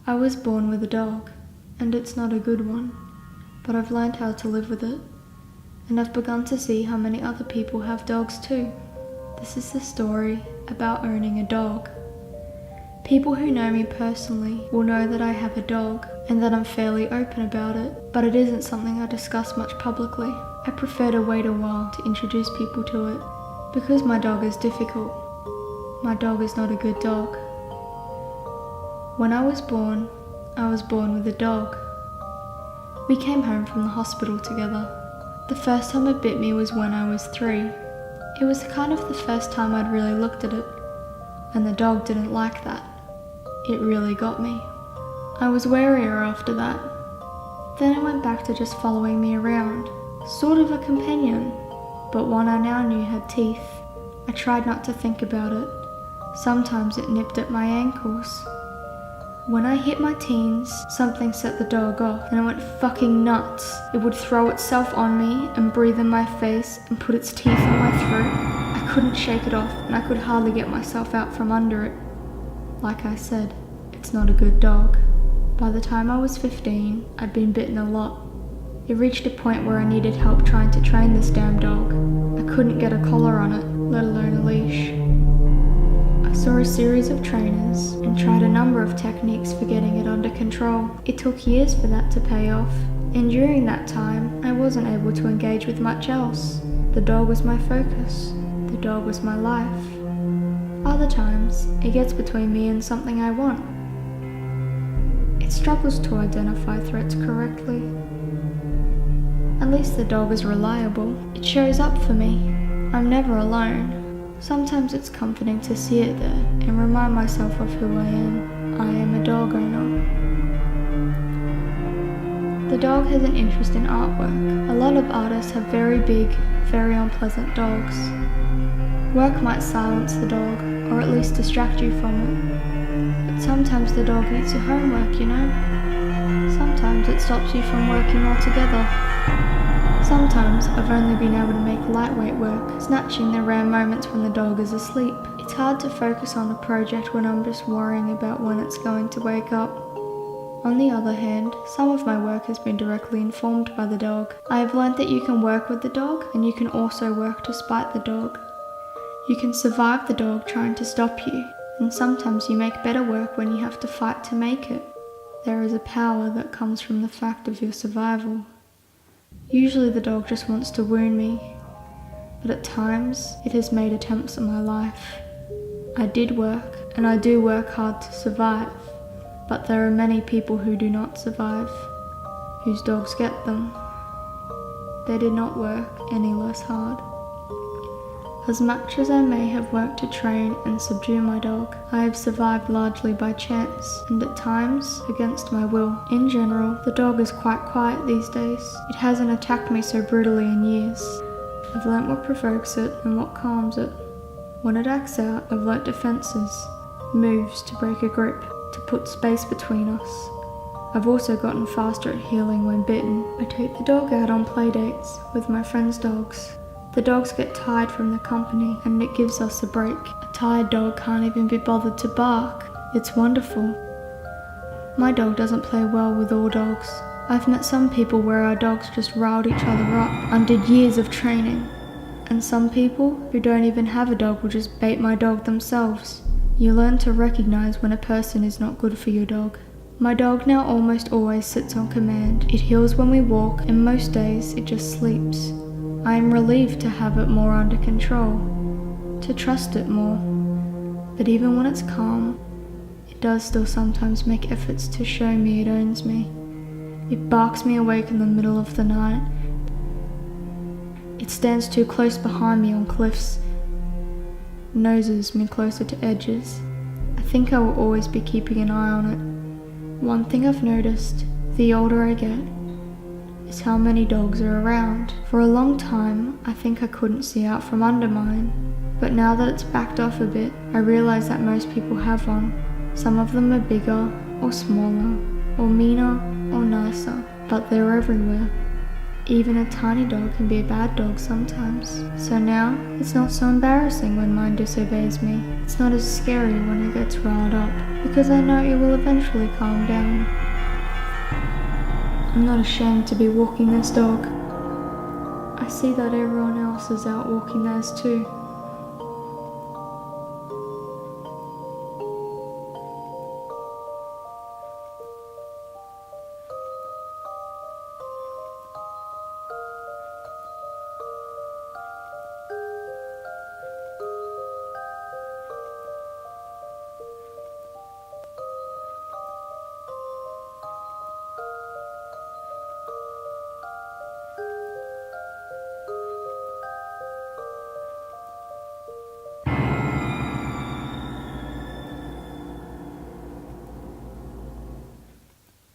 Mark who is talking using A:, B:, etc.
A: I was born with a dog, and it's not a good one, but I've learned how to live with it, and I've begun to see how many other people have dogs too. This is the story about owning a dog. People who know me personally will know that I have a dog and that I'm fairly open about it, but it isn't something I discuss much publicly. I prefer to wait a while to introduce people to it, because my dog is difficult. My dog is not a good dog. When I was born with a dog. We came home from the hospital together. The first time it bit me was when I was 3. It was kind of the first time I'd really looked at it, and the dog didn't like that. It really got me. I was warier after that. Then it went back to just following me around, sort of a companion, but one I now knew had teeth. I tried not to think about it. Sometimes it nipped at my ankles. When I hit my teens, something set the dog off, and it went fucking nuts. It would throw itself on me and breathe in my face and put its teeth in my throat. I couldn't shake it off, and I could hardly get myself out from under it. Like I said, it's not a good dog. By the time I was 15, I'd been bitten a lot. It reached a point where I needed help trying to train this damn dog. I couldn't get a collar on it, let alone a leash. I saw a series of trainers and tried a number of techniques for getting it under control. It took years for that to pay off, and during that time, I wasn't able to engage with much else. The dog was my focus. The dog was my life. Other times, it gets between me and something I want. It struggles to identify threats correctly. At least the dog is reliable. It shows up for me. I'm never alone. Sometimes it's comforting to see it there and remind myself of who I am. I am a dog owner. The dog has an interest in artwork. A lot of artists have very big, very unpleasant dogs. Work might silence the dog, or at least distract you from it. But sometimes the dog eats your homework, you know? Sometimes it stops you from working altogether. Sometimes I've only been able to make lightweight work, snatching the rare moments when the dog is asleep. It's hard to focus on a project when I'm just worrying about when it's going to wake up. On the other hand, some of my work has been directly informed by the dog. I have learned that you can work with the dog, and you can also work to spite the dog. You can survive the dog trying to stop you, and sometimes you make better work when you have to fight to make it. There is a power that comes from the fact of your survival. Usually the dog just wants to wound me, but at times it has made attempts at my life. I did work, and I do work hard to survive, but there are many people who do not survive, whose dogs get them. They did not work any less hard. As much as I may have worked to train and subdue my dog, I have survived largely by chance, and at times against my will. In general, the dog is quite quiet these days. It hasn't attacked me so brutally in years. I've learnt what provokes it and what calms it. When it acts out, I've learnt defences, moves to break a grip, to put space between us. I've also gotten faster at healing when bitten. I take the dog out on play dates with my friends' dogs. The dogs get tired from the company, and it gives us a break. A tired dog can't even be bothered to bark. It's wonderful. My dog doesn't play well with all dogs. I've met some people where our dogs just riled each other up under years of training. And some people who don't even have a dog will just bait my dog themselves. You learn to recognize when a person is not good for your dog. My dog now almost always sits on command. It heals when we walk, and most days it just sleeps. I am relieved to have it more under control, to trust it more. But even when it's calm, it does still sometimes make efforts to show me it owns me. It barks me awake in the middle of the night. It stands too close behind me on cliffs, noses me closer to edges. I think I will always be keeping an eye on it. One thing I've noticed, the older I get, is how many dogs are around. For a long time, I think I couldn't see out from under mine, but now that it's backed off a bit, I realise that most people have one. Some of them are bigger, or smaller, or meaner, or nicer, but they're everywhere. Even a tiny dog can be a bad dog sometimes. So now, it's not so embarrassing when mine disobeys me. It's not as scary when it gets riled up, because I know it will eventually calm down. I'm not ashamed to be walking this dog. I see that everyone else is out walking theirs too.